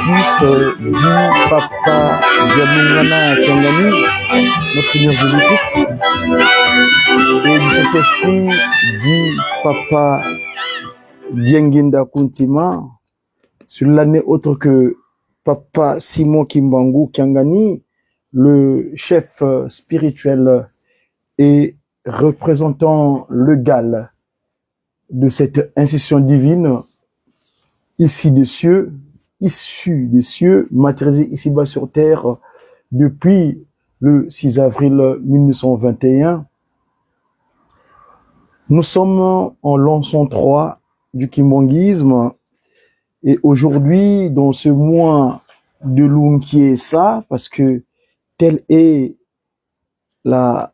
Fils, dit Papa Diamungana Tiangani, notre Seigneur Jésus-Christ, et du Saint-Esprit, dit Papa Diengenda Kuntima, sur l'année autre que Papa Simon Kimbangu Kiangani, le chef spirituel et représentant légal de cette institution divine, ici des cieux, issu des cieux, matérialisé ici-bas sur terre depuis le 6 avril 1921. Nous sommes en l'an 103 du kimbanguisme et aujourd'hui, dans ce mois de Lunkiesa, parce que telle est la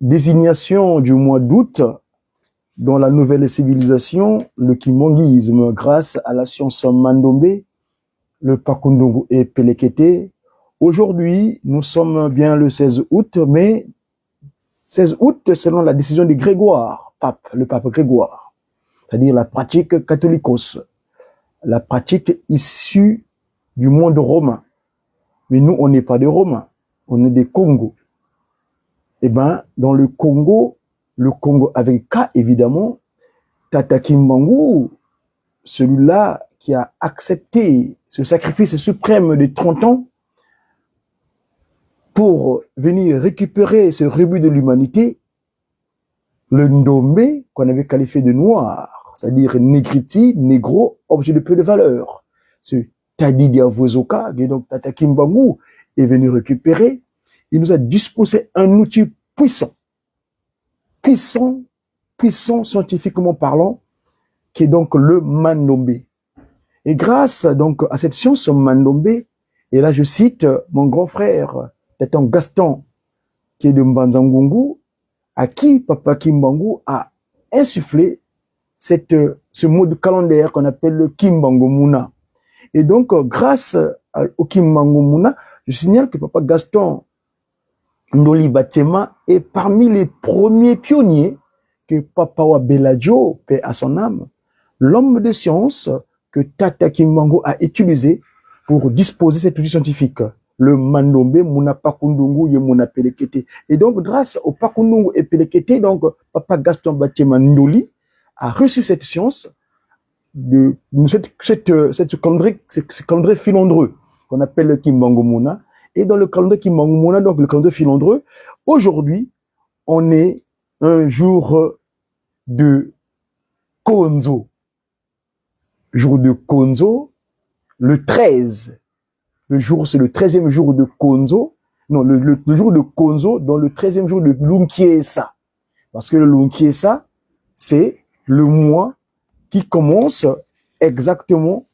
désignation du mois d'août dans la nouvelle civilisation, le kimbanguisme, grâce à la science Mandombe, le Pakundungu et Pelekete. Aujourd'hui, nous sommes bien le 16 août, mais 16 août selon la décision de Grégoire, le pape Grégoire, c'est-à-dire la pratique catholicos, la pratique issue du monde romain. Mais nous, on n'est pas des Romains, on est des Congo. Eh bien, dans le Congo avec K, évidemment, Tata Kimbangu, celui-là qui a accepté ce sacrifice suprême de 30 ans pour venir récupérer ce rebut de l'humanité, le Ndombe, qu'on avait qualifié de noir, c'est-à-dire négriti, négro, objet de peu de valeur. Ce Tadidi Avozoka, donc Tata Kimbangu, est venu récupérer. Il nous a disposé un outil puissant scientifiquement parlant, qui est donc le Mandombe. Et grâce donc à cette science Mandombe, et là je cite mon grand frère, Tatan Gaston, qui est de Mbanzangungu, à qui Papa Kimbangu a insufflé ce mode calendaire qu'on appelle le Kimbangu Muna. Et donc, grâce au Kimbangu Muna, je signale que Papa Gaston Ndoli Batema est parmi les premiers pionniers que Papa Wabeladjo, paix à son âme, l'homme de science que Tata Kimbangu a utilisé pour disposer cet outil scientifique. Le Mandombe, Muna Pakundungu et Muna Pelekete. Et donc, grâce au Pakundungu et Pelekete, donc, Papa Gaston Batema Ndoli a reçu cette science ce calendrier filandreux qu'on appelle le Kimbangu Muna. Et dans le calendrier Kimbangu Muna, donc le calendrier filandreux, aujourd'hui, on est un jour de Konzo. Jour de Konzo, le 13. C'est le 13e jour de Konzo. Non, le jour de Konzo, dans le 13e jour de Lunkiesa. Parce que le Lunkiesa, c'est le mois qui commence exactement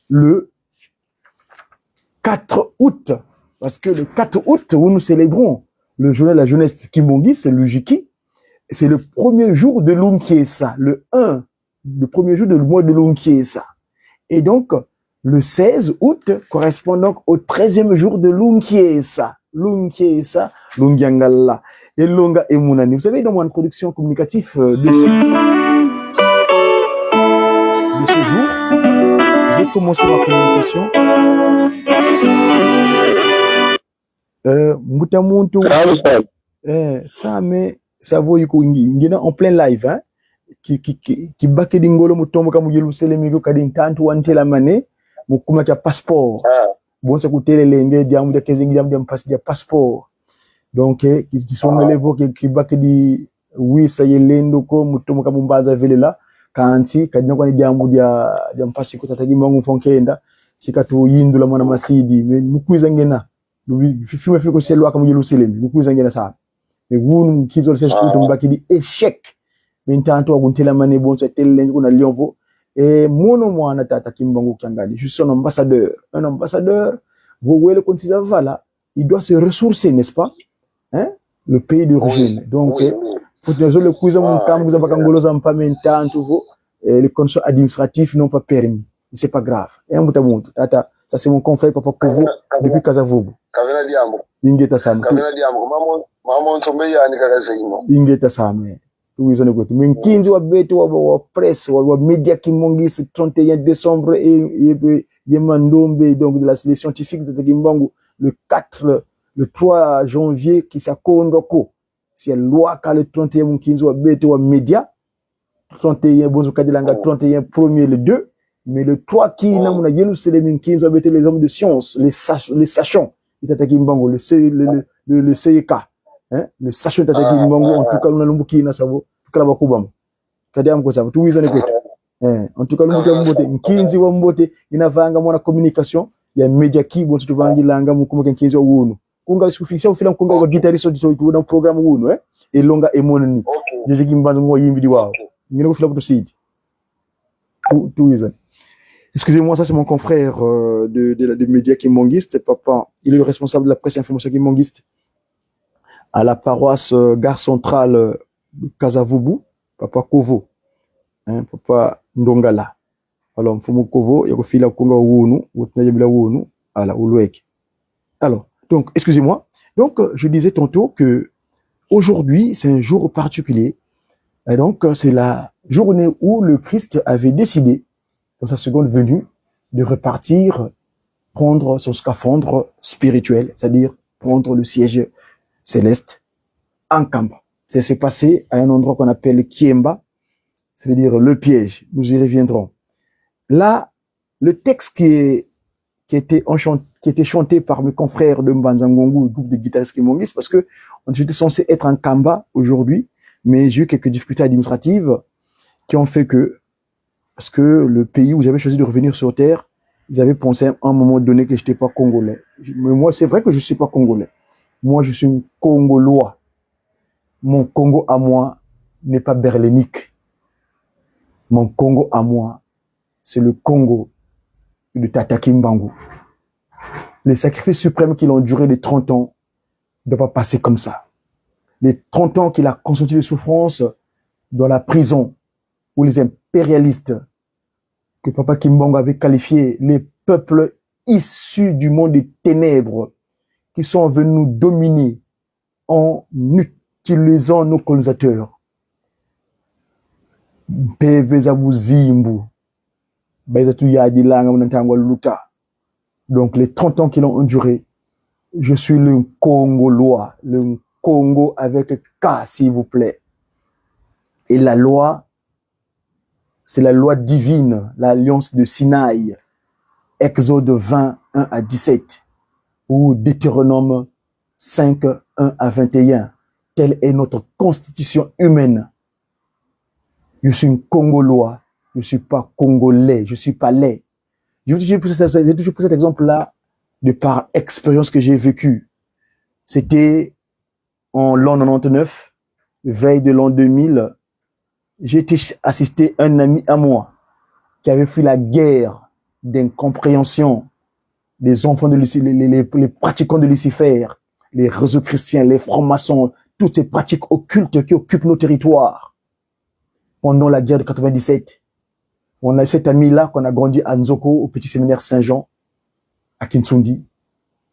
le 4 août. Parce que le 4 août, où nous célébrons le journée de la jeunesse Kimbongi, c'est le Jiki. C'est le premier jour de Lunkiesa, le premier jour du mois de Lunkiesa. Et donc, le 16 août correspond donc au 13e jour de Lunkiesa. Lunkiesa, Lungiangala. Et Lunga et Munani. Vous savez, dans mon introduction communicative de ce jour, je vais commencer ma communication. Mutamuntu, ça, mais ça vaut en plein live, hein? Qui bakke dingolo mutombo kamu yelu selemigo kadin tantu wantela mane mukuma cha passeport bon ça coûter lenge diamu de kezingi diamu dem passe dia passeport donc qui sont levo qui bakke di oui ça yelendo ko mutombo kamu mbaza vele la kanti kadino kwa diamu dia passe ko tatagi mangu fonkenda sikatu yindula mwana masidi mais mukuiza ngena fime fiko selwa kamu yelu selemi mukuiza ngena sa mais wunu kizol c'est ko bakke di échec mintanto waguntela mane bon ça tel kuna lionvo et mono na Tata Kimbangu Kiangani, je suis un ambassadeur vous voyez le continent voilà il doit se ressourcer n'est-ce pas hein le pays d'origine donc faut que le cousin mon camp vous abakangolo zampa mintanto les conditions administratives n'ont pas permis c'est pas grave et un mutamuntu tata ça c'est mon confrère papa Kovo depuis Kazavubu Kavena Diambo ingeta sam Kavena Diambo maman sombe yani kaka seimo ingeta sam tuwizane kwetu mkinzi wa betu wa presse wa média Kimongis 31 décembre et Yemandombe donc de les scientifiques de Kimbangu le 3 janvier qui s'akondoko c'est loi ka le 31 mkinzi wa betu wa média 31 bonzo kadilanga 31 premier le 2 mais le 3 qui na muna yelu c'est les mkinzi wa betu les hommes de science les sachants de Kimbangu le CEK hein le sachant de Kimbangu en tout cas nous allons bouki na sabo kala bakubam kadiam ko sabo tuwizane kwetu en tout cas nous mbote mkinzi wa mbote inavanga mwana communication ya media kibo tuvangilanga mukumbuke mkinzi wa wunu kunga sikufikisha ufila kunga wa guitariste tu dans programme wunu et longa emononi je kimbanzo ngo yimbidi wao ngine ko fila ko sidi tuwizane. Excusez-moi, ça c'est mon confrère de médias Kimongiste, papa, il est le responsable de la presse information Kimongiste à la paroisse gare centrale Kasavubu, papa Kovo, hein, papa Ndongala. Alors, mfumu Kovo, il y a fila kunga wunu, wotnayebla wunu, ala ulwek. Alors, donc, excusez-moi. Donc, je disais tantôt que aujourd'hui, c'est un jour particulier. Et donc, c'est la journée où le Christ avait décidé, dans sa seconde venue, de repartir, prendre son scaphandre spirituel, c'est-à-dire prendre le siège céleste en Kamba. Ça s'est passé à un endroit qu'on appelle Kiemba, ça veut dire le piège. Nous y reviendrons. Là, le texte qui était chanté par mes confrères de Mbanzangongu, le groupe de guitaristes Kimongis, parce que on était censé être en Kamba aujourd'hui, mais j'ai eu quelques difficultés administratives qui ont fait que, parce que le pays où j'avais choisi de revenir sur terre, ils avaient pensé à un moment donné que je n'étais pas congolais. Mais moi, c'est vrai que je ne suis pas congolais. Moi, je suis un Congolois. Mon Congo à moi n'est pas berlénique. Mon Congo à moi, c'est le Congo de Tata Kimbangu. Les sacrifices suprêmes qu'il a duré les 30 ans ne doivent pas passer comme ça. Les 30 ans qu'il a consenti de souffrance dans la prison, où les impérialistes que Papa Kimbangu avait qualifiés, les peuples issus du monde des ténèbres, qui sont venus nous dominer en utilisant nos colonisateurs. Donc les 30 ans qu'ils ont enduré, je suis le Congolois, le Congo avec K s'il vous plaît. Et la loi, c'est la loi divine, l'alliance de Sinaï, Exode 20, 1 à 17, ou Deutéronome 5, 1 à 21. Telle est notre constitution humaine. Je suis un Congolois, je ne suis pas Congolais, je ne suis pas laid. J'ai toujours pris cet exemple-là de par expérience que j'ai vécue. C'était en l'an 99, veille de l'an 2000, j'ai été assisté un ami à moi qui avait fui la guerre d'incompréhension des enfants de Lucifer, les pratiquants de Lucifer, les réseaux chrétiens, les francs-maçons, toutes ces pratiques occultes qui occupent nos territoires. Pendant la guerre de 97, on a cet ami-là qu'on a grandi à Nzoko, au petit séminaire Saint-Jean, à Kinsundi,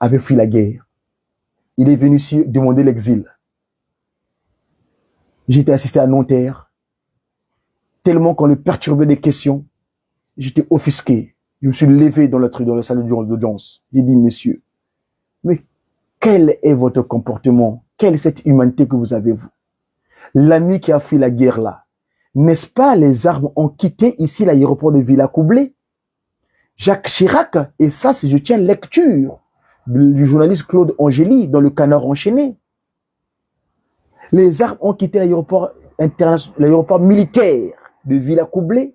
avait fui la guerre. Il est venu ici demander l'exil. J'ai été assisté à Nanterre. Tellement qu'on le perturbait des questions, j'étais offusqué. Je me suis levé dans la salle d'audience. J'ai dit, monsieur, mais quel est votre comportement? Quelle est cette humanité que vous avez, vous? L'ami qui a fui la guerre là, n'est-ce pas les armes ont quitté ici l'aéroport de Villacoublay? Jacques Chirac, et ça, je tiens lecture du journaliste Claude Angéli dans le Canard enchaîné. Les armes ont quitté l'aéroport international, l'aéroport militaire de Villacoublay,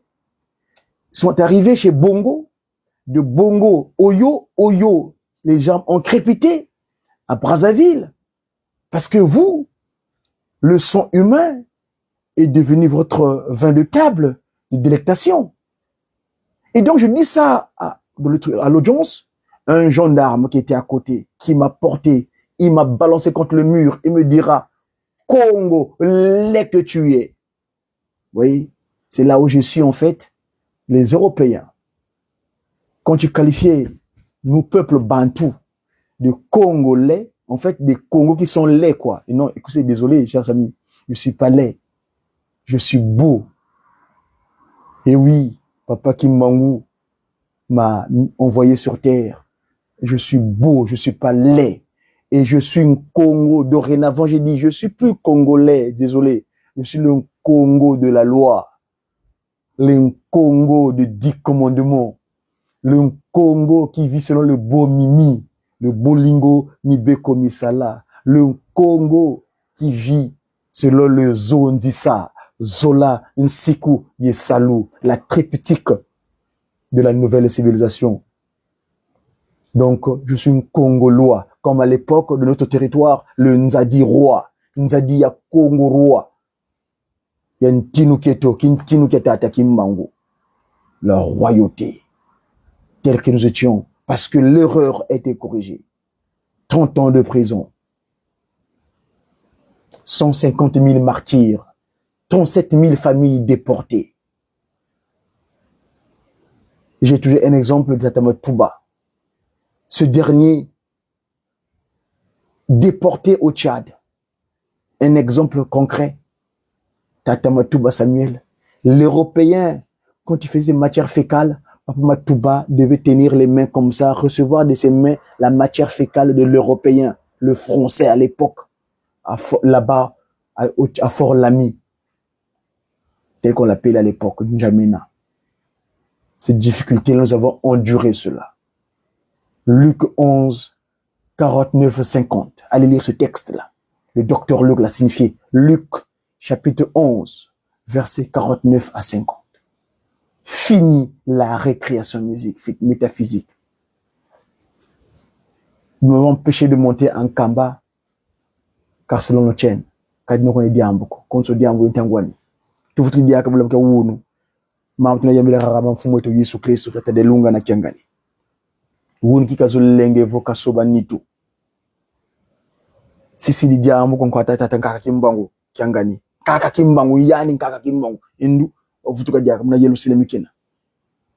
sont arrivés chez Bongo, de Bongo, Oyo, les gens ont crépité à Brazzaville. Parce que vous, le sang humain est devenu votre vin de table de délectation. Et donc, je dis ça à l'audience, un gendarme qui était à côté, qui m'a porté, il m'a balancé contre le mur, il me dira, Congo, laid que tu es. Vous voyez, c'est là où je suis en fait, les Européens. Quand tu qualifiais nos peuples bantous de Congolais, en fait, des Congos qui sont laids, quoi. Et non, écoutez, désolé, chers amis, je ne suis pas laid. Je suis beau. Et oui, Papa Kimbangu m'a envoyé sur terre. Je suis beau, je ne suis pas laid. Et je suis un Congo. Dorénavant, j'ai dit, je ne suis plus congolais, désolé. Je suis le Congo de la loi. Le Congo de 10 commandements. Le Congo qui vit selon le beau Mimi, le Bolingo Mibeko Misala. Le Congo qui vit selon le Zondissa, Zola Nsiku Yesalu, la triptyque de la nouvelle civilisation. Donc, je suis un Congolois, comme à l'époque de notre territoire, le Nzadi roi. Nzadi ya Congo roi. Il y a une Tinuketo, Kintinuketa Kimbangu. La royauté, telle que nous étions, parce que l'erreur a été corrigée. 30 ans de prison. 150 000 martyrs. 37 000 familles déportées. J'ai toujours un exemple de Tata Touba. Ce dernier, déporté au Tchad. Un exemple concret. Tata Touba Samuel. L'Européen, quand il faisait matière fécale, Papa Matouba devait tenir les mains comme ça, recevoir de ses mains la matière fécale de l'Européen, le Français à l'époque, là-bas, à Fort-Lamy, tel qu'on l'appelait à l'époque, N'Djamena. Ces difficultés, nous avons enduré cela. Luc 11, 49, 50. Allez lire ce texte-là. Le docteur Luc l'a signifié. Luc, chapitre 11, versets 49 à 50. Fini la récréation métaphysique. Nous m'avons empêché de monter en Kamba, car selon nos chaînes, quand nous connaissons Diambo, quand nous Diambo Ntangwani, tout votre dia comme le Wunu, Mamtuna Yamila Rama Fumoto Yesu Christ, Tata de Lunga na Kiangani. Wun ki kazul lenge voka soba nitu. Sisi di Diambo kon kwata tata Kaka Kimbangu Kiangani. Kaka Kimbangu yani Kaka Kimbangu indu. Ovutuka dia kamuna yelu sile mikena.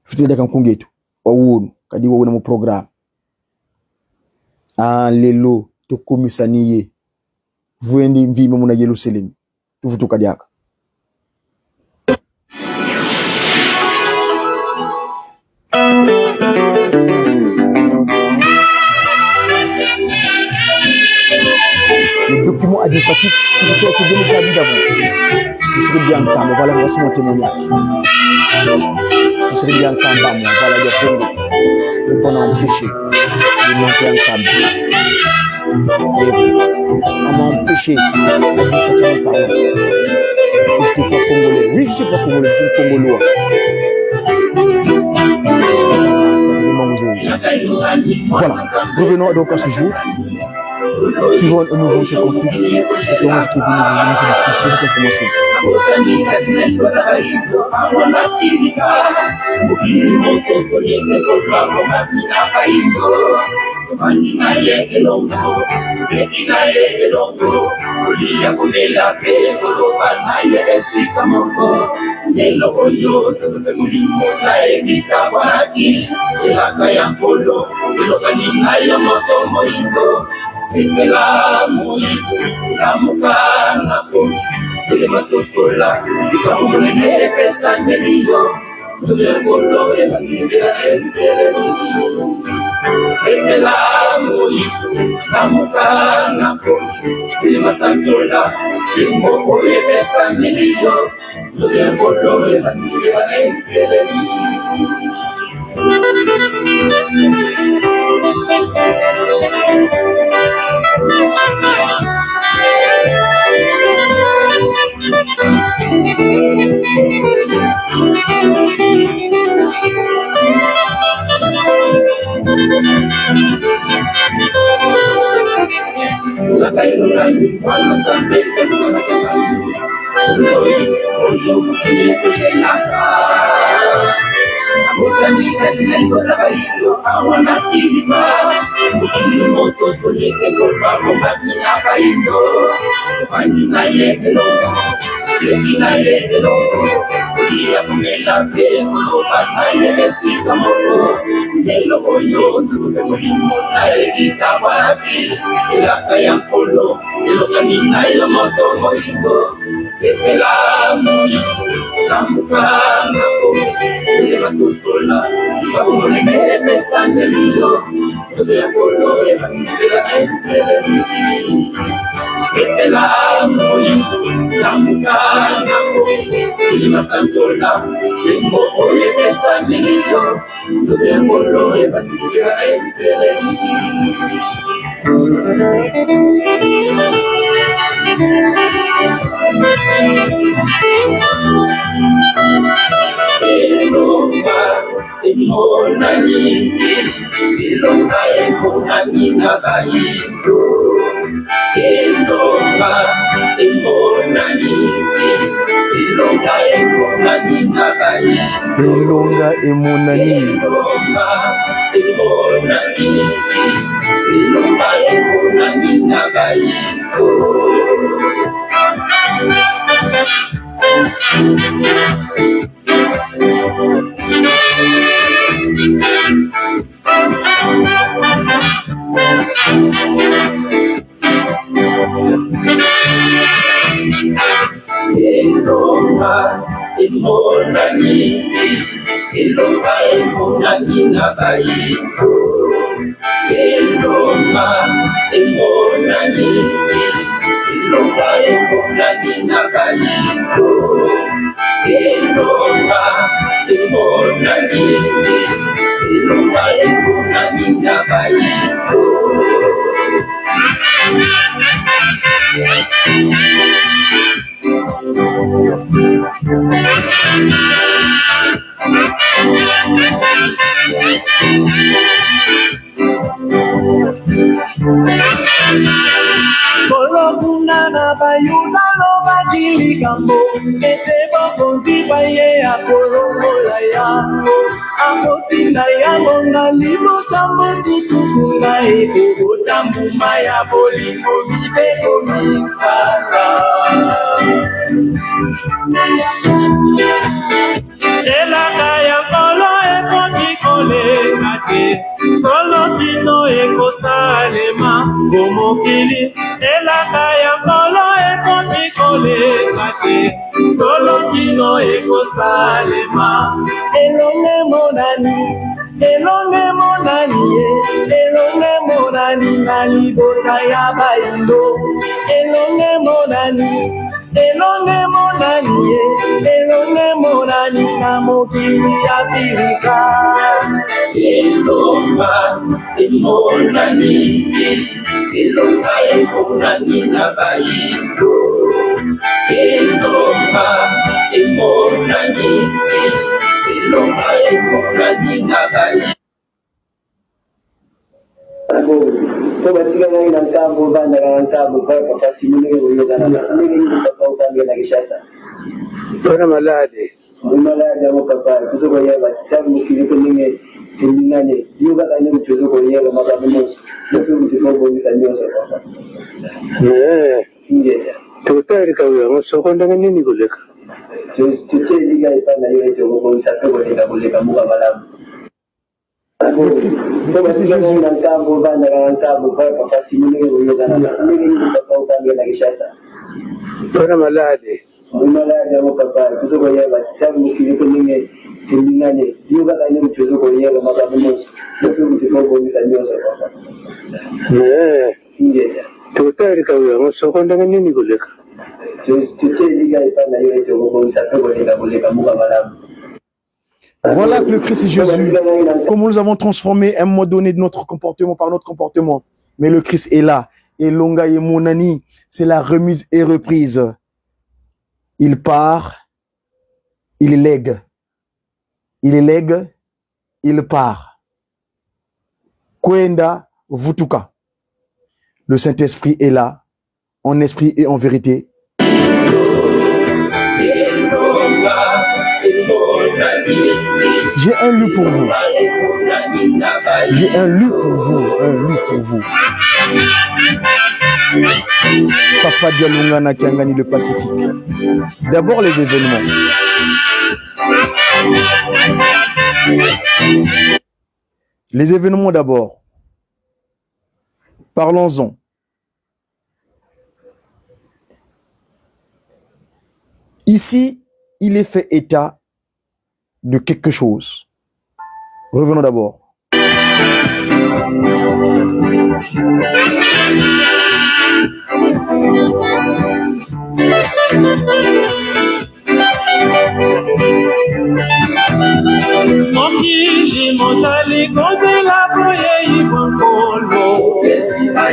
Futi dia kankungetu. Wawunu kadi wawuna mu programme. Ah lelo to komisaniye. Vuendi mvime muna yelu sile. Tuvutuka dia. Le document administratif spirituel était bien établi d'avance. Je serai déjà en Kamba, voilà, voici mon témoignage. Je serai déjà en Kamba, moi, voilà, le Congo. Le bon empêché de monter en Kamba. Et on m'a empêché administrativement parlant. Que je n'étais pas congolais. Oui, je ne suis pas congolais, je suis congolois. Voilà, revenons donc à ce jour. Suivant un nouveau ce quantique, c'est Orange qui est venu nous se dispenser cette information. La mukana ko ile matosola ikamune pesa ndio ndio bolo ya ndio la mukana ko ile matosola imbo ile pesa ndio ndio bolo ya ndio Ela moyo Namukana Eva tutola Babone mebe panelio Ela polo eva Ela entele Ela moyo Namukana Eva tutola Eva polo eva panelio Ela polo eva Ela entele Ilonga imonani, ilonga imonani nagayindo. Ilonga imonani, ilonga imonani nagayindo. Ilonga imonani. Ilonga imonani, ilonga imonani nagayindo. Ilonga imonani, ilonga imonani nagayindo. Ilonga imonani, ilonga imonani nagayindo. Ilonga imonani, ilonga imonani nagayindo. Kolokundana bayuna lo badili kambo ete bokonzi baye akolongola yango akotinda yango na libotambo tutukunga ekobotambuma ya bolingo mibeko mikaka elaka ya kolo ekoki koleka te solo kino ekosalema bomokili elaka ya kolo ekoki koleka te solo kino ekosalema elonge monani elonge monani na libota ya baindo elonge monani na mokili ya Afrika Ilonga imonani, ilonga imonani nagayindo. Ilonga imonani, ilonga imonani nagayindo. Ketika dengan kamu dengan kamu papa simule dengan ini papa utangi lagi siasa. Orang malade. Malade mo papa itu ko ya kamu kini kini tinggalnya juga tanya itu ko ya maka ini itu ko boleh tanya siapa. Iya. Total kau sokon dengan ini boleh. Cuci juga ipan ayo itu ko satu boleh kamu malam. Ketika dengan kamu papa simule dengan ini papa utangi lagi siasa. Orang malade. Malade mo papa itu ko ya kamu kini kini tinggalnya juga tanya itu ko ya maka ini itu ko boleh tanya siapa. Iya. Total kau sokon dengan ini boleh. Cuci juga ipan ayo itu ko satu boleh kamu malam. Voilà que le Christ est Jésus. Comment nous avons transformé à un moment donné de notre comportement par notre comportement. Mais le Christ est là. Et Longa et Monani, c'est la remise et reprise. Il part, il lègue. Il lègue, il part. Kwenda Vutuka. Le Saint-Esprit est là, en esprit et en vérité. J'ai un lut pour vous. J'ai un lut pour vous. Un lut pour vous. Papa Dialungana qui a gagné le Pacifique. D'abord les événements. Les événements d'abord. Parlons-en. Ici, il est fait état de quelque chose. Revenons d'abord.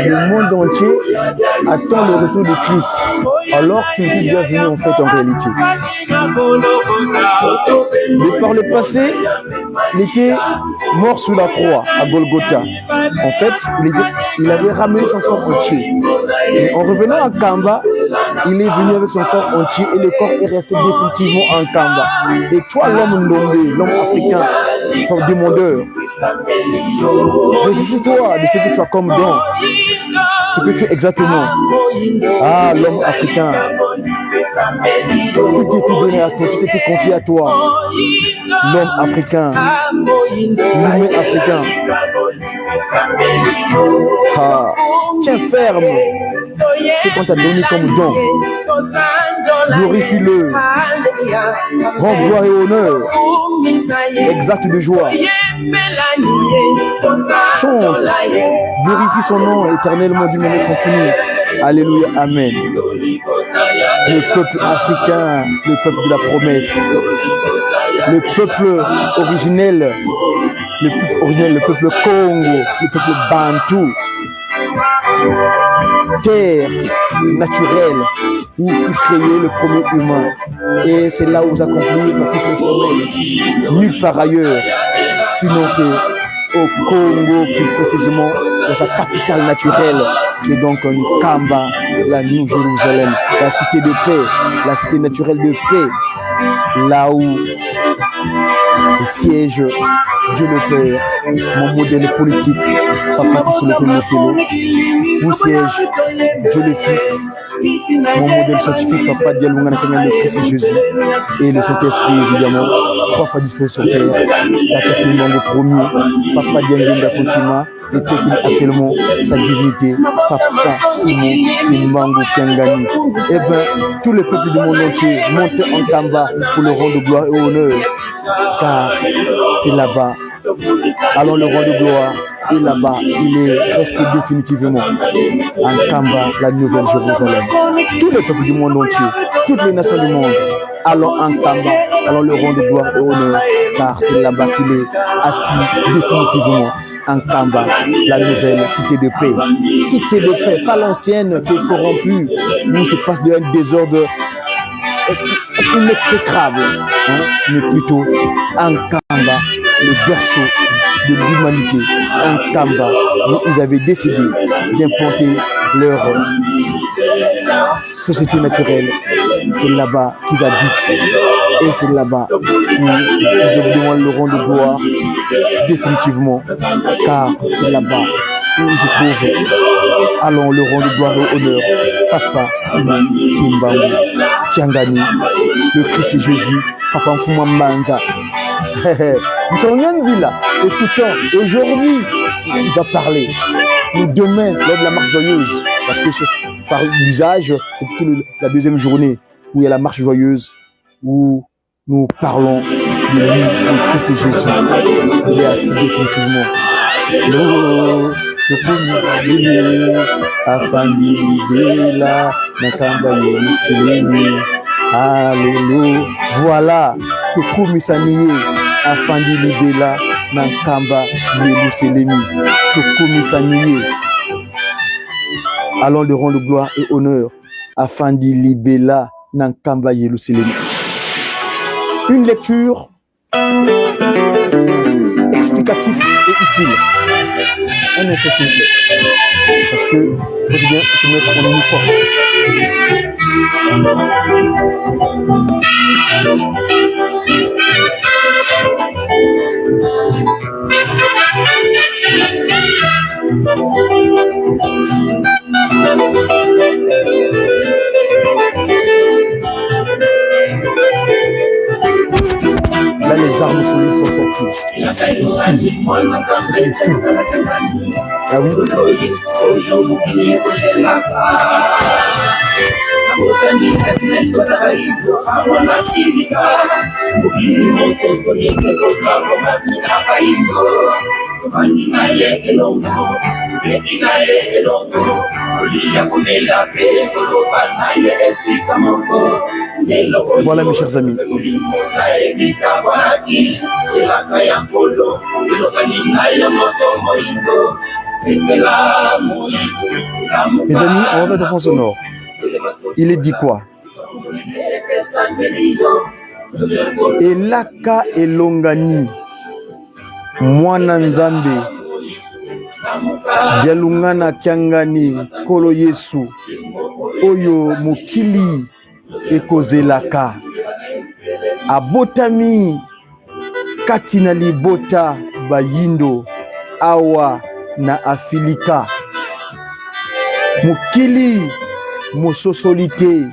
Le monde entier attend le retour de Christ, alors qu'il était déjà venu en fait en réalité. Mais par le passé, il était mort sous la croix à Golgotha. En fait, il avait ramené son corps entier. Et en revenant à Kamba, il est venu avec son corps entier et le corps est resté définitivement en Kamba. Et toi, l'homme ndombé, l'homme africain, ton demandeur, résiste-toi de ce que tu as comme don, ce que tu es exactement. Ah, l'homme africain, tout était donné à toi, tout était confié à toi. L'homme africain, l'humain africain. Ah, tiens ferme ce qu'on t'a donné comme don. Glorifie-le. Rends gloire et honneur. Exact de joie. Chante. Glorifie son nom éternellement d'une manière continue. Alléluia. Amen. Le peuple africain, le peuple de la promesse. Le peuple originel. Le peuple Congo. Le peuple Bantou. Terre naturelle où fut créé le premier humain. Et c'est là où vous accomplirez toutes les promesses. Nulle part ailleurs, sinon que au Congo, plus précisément dans sa capitale naturelle, qui est donc Kamba, la New Jérusalem, la cité de paix, la cité naturelle de paix, là où le siège Dieu le Père, mon modèle politique, Papa Tissolokelo, où siège Dieu le Fils, mon modèle scientifique, Papa Dialungana Kenyan, le Christ et Jésus, et le Saint-Esprit, évidemment, 3 fois disposé sur terre, Tata Kimbango premier, Papa Dialungana Kontima, et Tekin actuellement sa divinité, Papa Simon Kimbango Kiangani. Et bien, tout le peuple du monde entier monte en Kamba pour le rendre gloire et honneur, car c'est là-bas. Allons le roi de gloire, et là-bas, il est resté définitivement en Kamba, la nouvelle Jérusalem. Tous les peuples du monde entier, toutes les nations du monde, allons en Kamba, allons le roi de gloire et honneur, car c'est là-bas qu'il est assis définitivement en Kamba, la nouvelle cité de paix. Cité de paix, pas l'ancienne qui est corrompue, où se passe un désordre inextricable, hein, mais plutôt en Kamba, le berceau de l'humanité, en Kamba, où ils avaient décidé d'implanter leur société naturelle. C'est là-bas qu'ils habitent et c'est là-bas où je vous demande le rond de gloire définitivement, car c'est là-bas où il se trouve. Allons le rond de gloire et honneur, Papa Simon Kimbango Kiangani, le Christ et Jésus, Papa Mfuma Manza. Écoutons, aujourd'hui, il va parler. Ou demain, lors de la marche joyeuse, parce que par l'usage, c'est plutôt la deuxième journée où il y a la marche joyeuse, où nous parlons de lui, le Christ et Jésus. Il est assis définitivement. Alléluia. Voilà. Tukumisaniye afandi libela nankamba Yerusalemi. Tukumisaniye. Allons le rendre gloire et honneur afandi libela nankamba Yerusalemi. Une lecture explicative et utile. Un instant s'il vous plaît. Parce que faut bien se mettre en uniforme. Là, les armes solides sont sorties. Le scuds. C'est le scuds. Ah oui. Voilà mes chers amis. Mes amis, on va mettre en fond sonore. Il est dit quoi? Elaka elongani mwana nzambe dialungana kiangani kolo Yesu oyo mokili ekozelaka abotami kati na libota bayindo awa na Afilika mokili mososolite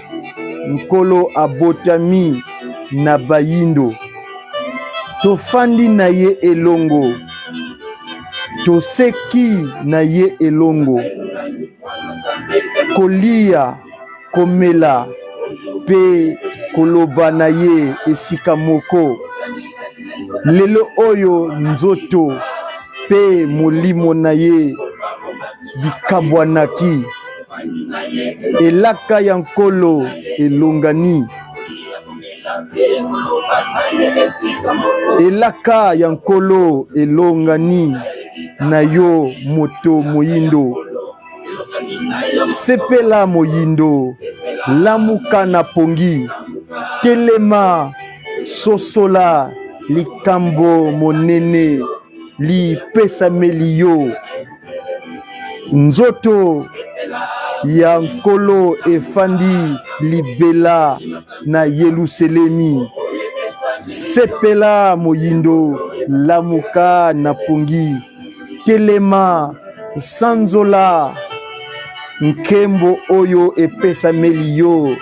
nkolo abotami na bayindo tofandi na ye elongo toseki na ye elongo kolia komela pe koloba na ye esika moko lelo oyo nzoto pe molimo na ye bikabwanaki elaka ya nkolo elongani elaka ya nkolo elongani na yo moto moyindo sepela moyindo lamuka na pongi telema sosola likambo monene lipesameli yo nzoto ya nkolo efandi libela na Yerusalemi sepela moyindo lamuka na pongi telema sanzola nkembo oyo epesameli yo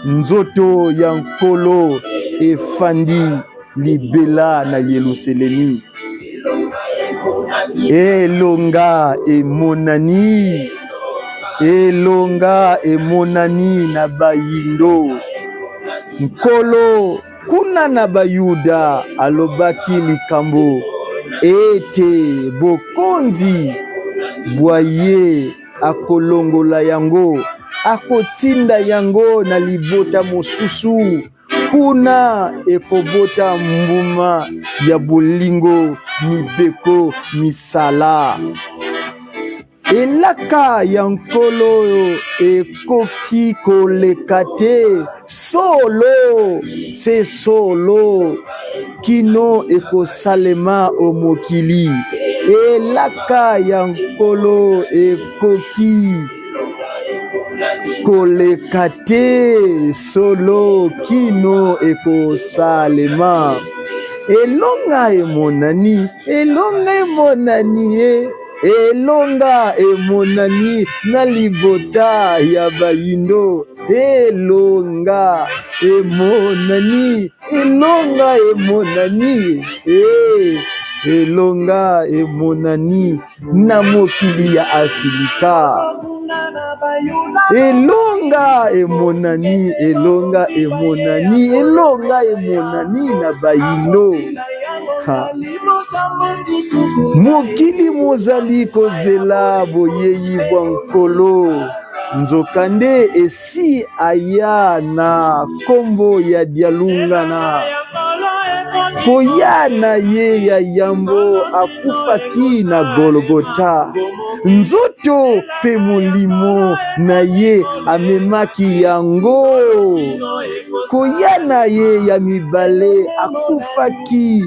nzoto ya nkolo efandi libela na Yerusalemi elonga emonani elonga emonani na bayindo nkolo kuna na bayuda alobaki likambo ete bokonzi bwaye akolongola yango akotinda yango na libota mosusu kuna ekobota mbuma ya bolingo mibeko misala elaka ya nkolo ekoki koleka te solo se solo kino ekosalema omokili elaka ya nkolo ekoki koleka te solo kino ekosalema elonga emonani elonga emonani na libota ya bayindo elonga emonani elonga emonani na mokili ya Afilika elonga emonani na bayindo mokili mozali kozela boyeyi bwa nkolo nzokande esi aya na kombo ya dialungana koya na ye ya yambo akufaki na Golgota nzoto pe molimo na ye amemaki yango koya na ye ya mibale akufaki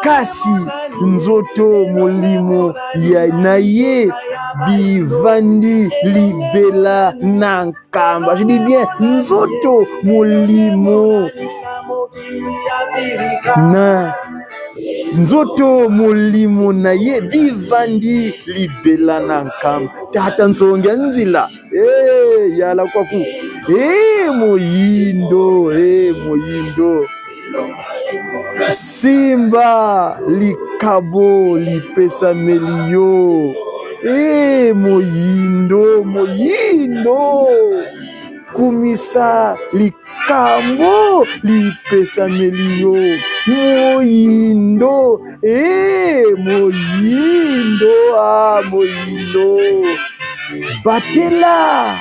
kasi nzoto molimo ya na ye bivandi libela na nkamba. Je dis bien nzoto molimo na nzoto molimo na ye bivandi libela na nkamba. Tata nsonga nzila yala kwaku moyindo simba likabo lipesa melio moyindo kumisa likambo lipesameli yo. Moyindo, moyindo, moyindo. Batela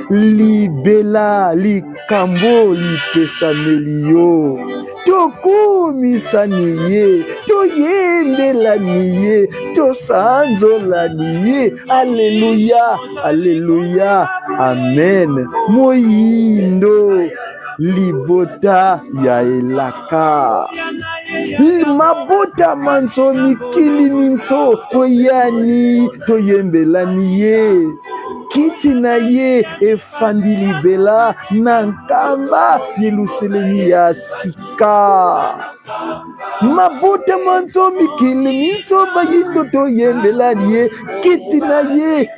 libela likambo lipesameli yo. Tokumisa niye, toyembela niye, tosanzola niye. Alléluia, alléluia, amen. Moyindo libota ya elaka. Mabota manso mikili minso oyani toyembela niye. Kiti na ye efandi libela nankamba yeluselemi ya sika. Mabota manso mikili minso bayindo toyembela niye. Kiti na ye